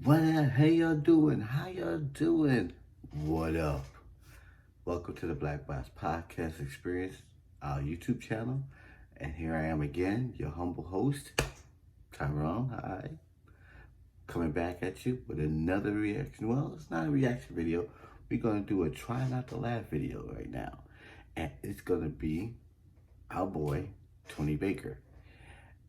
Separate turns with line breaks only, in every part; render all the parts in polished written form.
Hey y'all doing? How y'all doing? What up? Welcome to the Black Box Podcast Experience, our YouTube channel. And here I am again, your humble host, Tyrone. Hi. Coming back at you with another reaction. Well, it's not a reaction video. We're going to do a try not to laugh video right now. And it's going to be our boy, Tony Baker.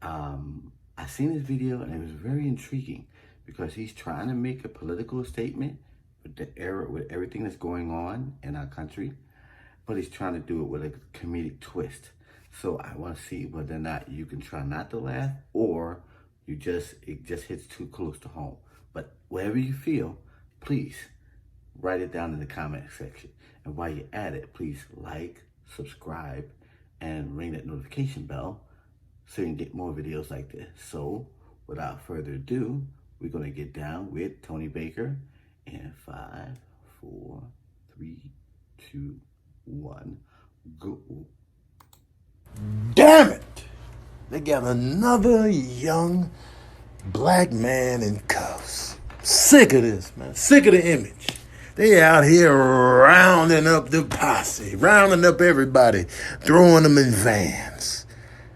I seen his video and it was very intriguing because he's trying to make a political statement with with everything that's going on in our country, but he's trying to do it with a comedic twist. So I want to see whether or not you can try not to laugh or it just hits too close to home. But whatever you feel, please write it down in the comment section. And while you're at it, please like, subscribe, and ring that notification bell so you can get more videos like this. So, without further ado, we're going to get down with Tony Baker in 5, 4, 3, 2, 1, go.
Damn it! They got another young black man in cuffs. Sick of this, man. Sick of the image. They out here rounding up the posse, rounding up everybody, throwing them in vans.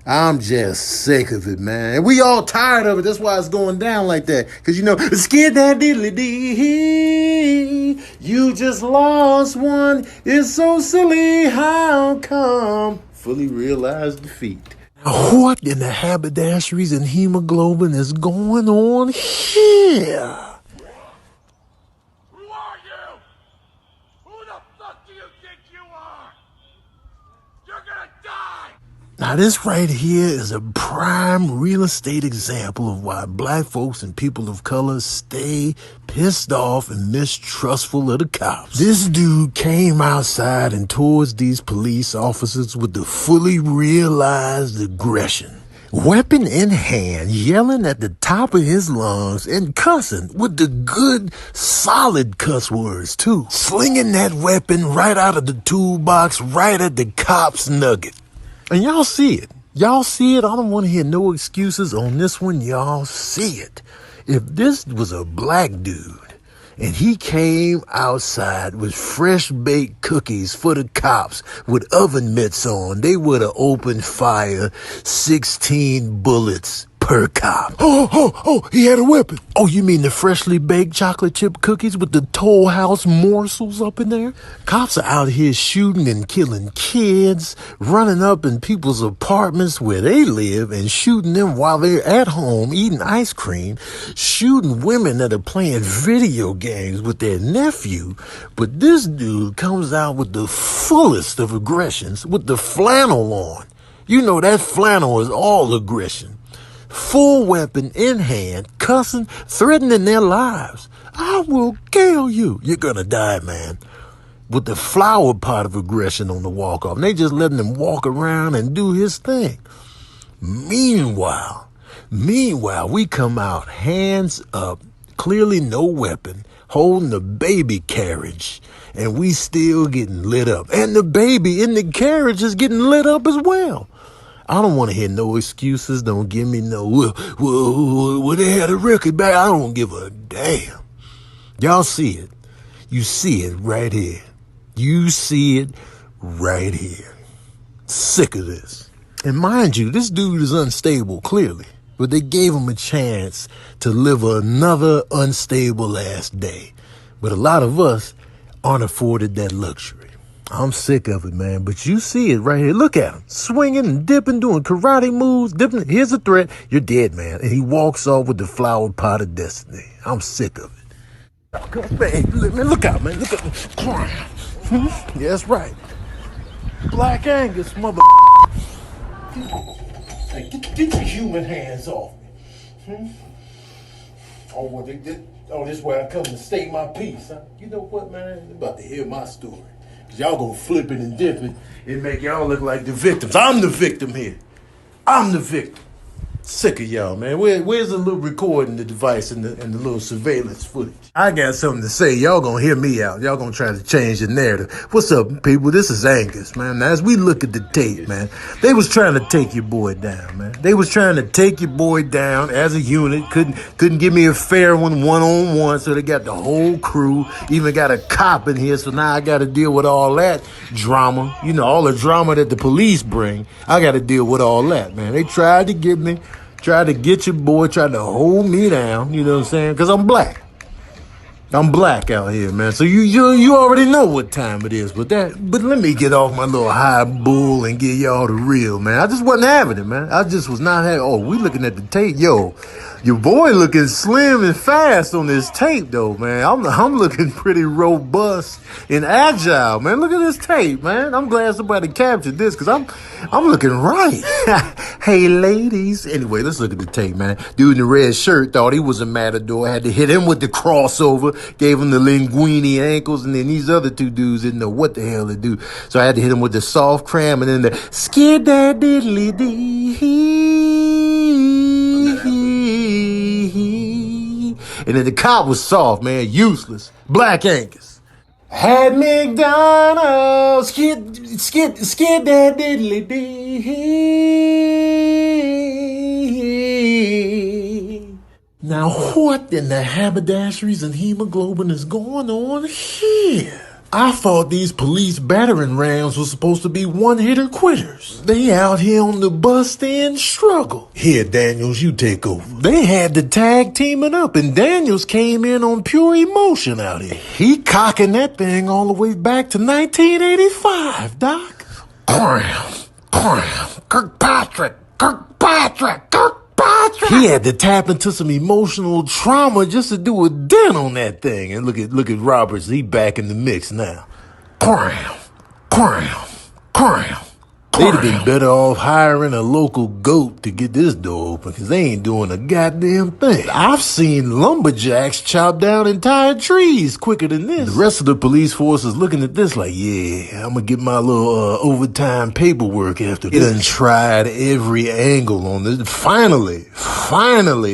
I'm just sick of it, man. And we all tired of it. That's why it's going down like that. Because, scared that diddly dee. You just lost one. It's so silly. How come? Fully realized defeat. What in the haberdasheries and hemoglobin is going on here?
Who are you? Who the fuck do you think you are? You're gonna die!
Now, this right here is a prime real estate example of why black folks and people of color stay pissed off and mistrustful of the cops. This dude came outside and towards these police officers with the fully realized aggression. Weapon in hand, yelling at the top of his lungs and cussing with the good, solid cuss words, too. Slinging that weapon right out of the toolbox, right at the cop's nugget. And y'all see it. Y'all see it. I don't want to hear no excuses on this one. Y'all see it. If this was a black dude and he came outside with fresh baked cookies for the cops with oven mitts on, they would have opened fire 16 bullets per cop. Oh, he had a weapon. Oh, you mean the freshly baked chocolate chip cookies with the Toll House morsels up in there? Cops are out here shooting and killing kids, running up in people's apartments where they live and shooting them while they're at home eating ice cream, shooting women that are playing video games with their nephew. But this dude comes out with the fullest of aggressions with the flannel on. You know that flannel is all aggression. Full weapon in hand, cussing, threatening their lives. I will kill you. You're gonna die, man. With the flower pot of aggression on the walk-off. And they just letting him walk around and do his thing. Meanwhile, we come out hands up, clearly no weapon, holding the baby carriage. And we still getting lit up. And the baby in the carriage is getting lit up as well. I don't want to hear no excuses. Don't give me no, well, they had a record back. I don't give a damn. Y'all see it. You see it right here. You see it right here. Sick of this. And mind you, this dude is unstable, clearly. But they gave him a chance to live another unstable last day. But a lot of us aren't afforded that luxury. I'm sick of it, man. But you see it right here. Look at him. Swinging and dipping, doing karate moves, dipping. Here's a threat. You're dead, man. And he walks off with the flower pot of destiny. I'm sick of it. Man, look out, man. Look out. Yeah, that's right. Black Angus, mother. Hey, get your human hands off me. Oh, well, this is where I come to state my piece, huh? You know what, man? You're about to hear my story. Because y'all gonna flip it and dip it and make y'all look like the victims. I'm the victim here. I'm the victim. Sick of y'all, man. Where's the little recording the device and the little surveillance footage? I got something to say. Y'all gonna hear me out. Y'all gonna try to change the narrative. What's up, people? This is Angus, man. Now, as we look at the tape, man, they was trying to take your boy down, man. They was trying to take your boy down as a unit. Couldn't give me a fair one-on-one, so they got the whole crew. Even got a cop in here, so now I got to deal with all that drama. You know, all the drama that the police bring. I got to deal with all that, man. They tried to get me. Tried to get your boy, tried to hold me down, you know what I'm saying? Because I'm black. I'm black out here, man. So you already know what time it is. But let me get off my little high bull and get y'all the real, man. I just wasn't having it, man. I just was not having. Oh, we looking at the tape, yo. Your boy looking slim and fast on this tape, though, man. I'm looking pretty robust and agile, man. Look at this tape, man. I'm glad somebody captured this because I'm looking right. Hey, ladies. Anyway, let's look at the tape, man. Dude in the red shirt thought he was a matador. Had to hit him with the crossover. Gave him the linguini ankles, and then these other two dudes didn't know what the hell to do. So I had to hit him with the soft cram and then the skid-da-diddly-dee. And then the cop was soft, man, useless. Black Angus. Had McDonald's, skid that diddly dee. Now what in the haberdasheries and hemoglobin is going on here? I thought these police battering rams were supposed to be one-hitter quitters. They out here on the bus stand struggle. Here, Daniels, you take over. They had the tag teaming up, and Daniels came in on pure emotion out here. He cocking that thing all the way back to 1985, Doc. Kirkpatrick. He had to tap into some emotional trauma just to do a dent on that thing. And look at Roberts. He back in the mix now. Cram. They'd have been better off hiring a local goat to get this door open because they ain't doing a goddamn thing. I've seen lumberjacks chop down entire trees quicker than this. The rest of the police force is looking at this like, yeah, I'm going to get my little overtime paperwork after this. They done tried every angle on this. Finally.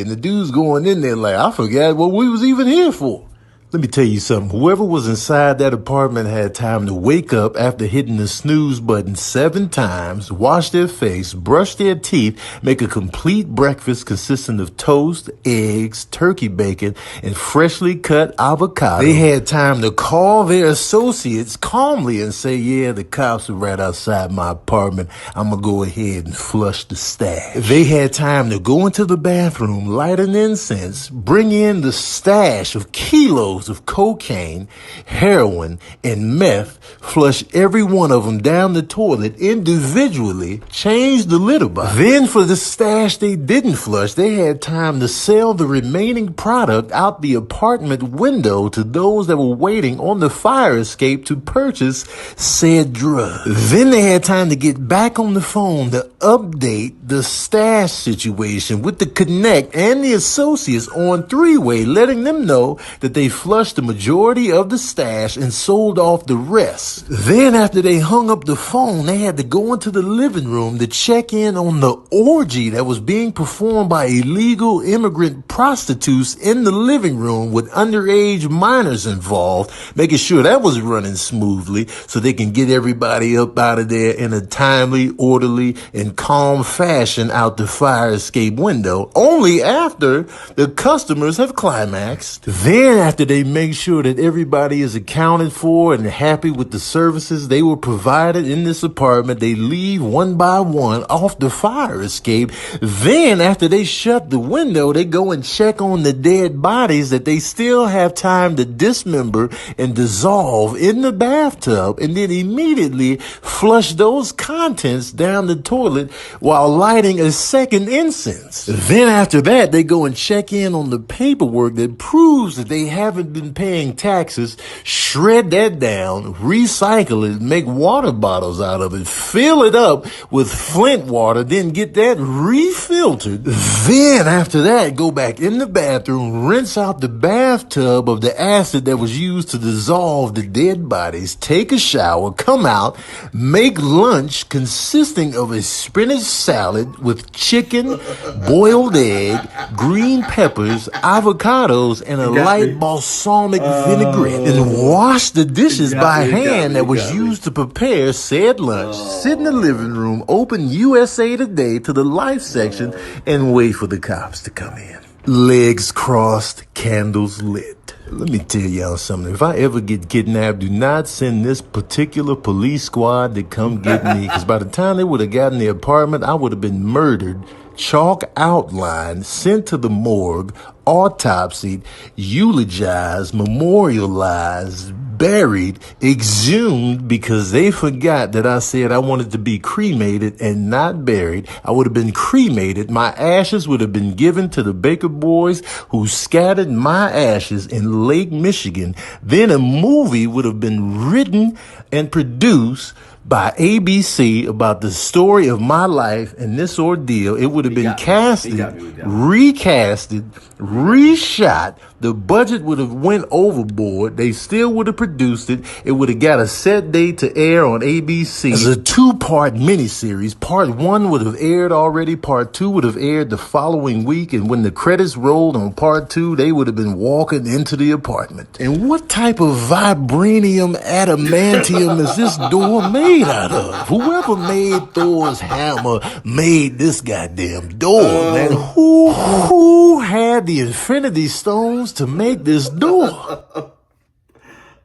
And the dude's going in there like, I forgot what we was even here for. Let me tell you something. Whoever was inside that apartment had time to wake up after hitting the snooze button 7 times, wash their face, brush their teeth, make a complete breakfast consisting of toast, eggs, turkey bacon, and freshly cut avocado. They had time to call their associates calmly and say, yeah, the cops are right outside my apartment. I'm going to go ahead and flush the stash. They had time to go into the bathroom, light an incense, bring in the stash of kilos of cocaine, heroin, and meth, flush every one of them down the toilet individually, change the litter box. Then for the stash they didn't flush, they had time to sell the remaining product out the apartment window to those that were waiting on the fire escape to purchase said drug. Then they had time to get back on the phone to update the stash situation with the connect and the associates on 3-way, letting them know that they flushed the majority of the stash and sold off the rest. Then after they hung up the phone, they had to go into the living room to check in on the orgy that was being performed by illegal immigrant prostitutes in the living room with underage minors involved, making sure that was running smoothly so they can get everybody up out of there in a timely, orderly, and calm fashion out the fire escape window, only after the customers have climaxed. Then after they make sure that everybody is accounted for and happy with the services they were provided in this apartment, they leave one by one off the fire escape. Then after they shut the window, they go and check on the dead bodies that they still have time to dismember and dissolve in the bathtub, and then immediately flush those contents down the toilet while lighting a second incense. Then after that, they go and check in on the paperwork that proves that they haven't have been paying taxes, shred that down, recycle it, make water bottles out of it, fill it up with Flint water, then get that refiltered. Then after that, go back in the bathroom, rinse out the bathtub of the acid that was used to dissolve the dead bodies, take a shower, come out, make lunch consisting of a spinach salad with chicken, boiled egg, green peppers, avocados, and a light balsamic vinaigrette. And wash the dishes by hand that was used to prepare said lunch. Sit in the living room, open USA Today to the Life section, and wait for the cops to come in. Legs crossed, candles lit. Let me tell y'all something. If I ever get kidnapped, do not send this particular police squad to come get me, because by the time they would have gotten the apartment, I would have been murdered, chalk outlined, sent to the morgue, autopsied, eulogized, memorialized, buried, exhumed, because they forgot that I said I wanted to be cremated and not buried. I would have been cremated. My ashes would have been given to the Baker boys who scattered my ashes in Lake Michigan. Then a movie would have been written and produced by ABC about the story of my life and this ordeal. It would have been casted, recasted, reshot. The budget would have went overboard. They still would have produced it. It would have got a set date to air on ABC as a 2-part miniseries. Part 1 would have aired already. Part 2 would have aired the following week. And when the credits rolled on Part 2, they would have been walking into the apartment. And what type of vibranium adamantium is this door made out of? Whoever made Thor's hammer made this goddamn door, man. Who had the Infinity Stones to make this door?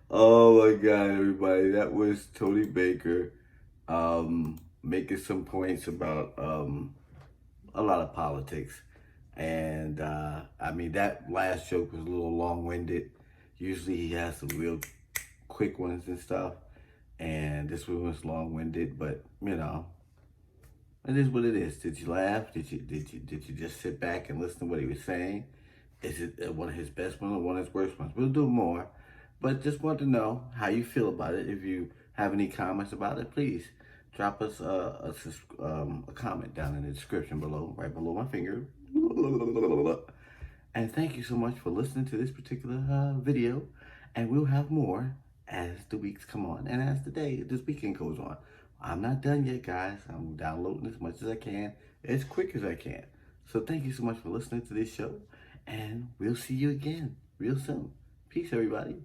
Oh my God, everybody. That was Tony Baker making some points about a lot of politics. And I mean, that last joke was a little long-winded. Usually he has some real quick ones and stuff. And this one was long-winded, but you know, it is what it is. Did you laugh? Did you just sit back and listen to what he was saying? Is it one of his best ones or one of his worst ones? We'll do more, but just want to know how you feel about it. If you have any comments about it, please drop us a comment down in the description below, right below my finger. And thank you so much for listening to this particular video. And we'll have more as the weeks come on and as this weekend goes on. I'm not done yet, guys. I'm downloading as much as I can, as quick as I can. So thank you so much for listening to this show, and we'll see you again real soon. Peace, everybody.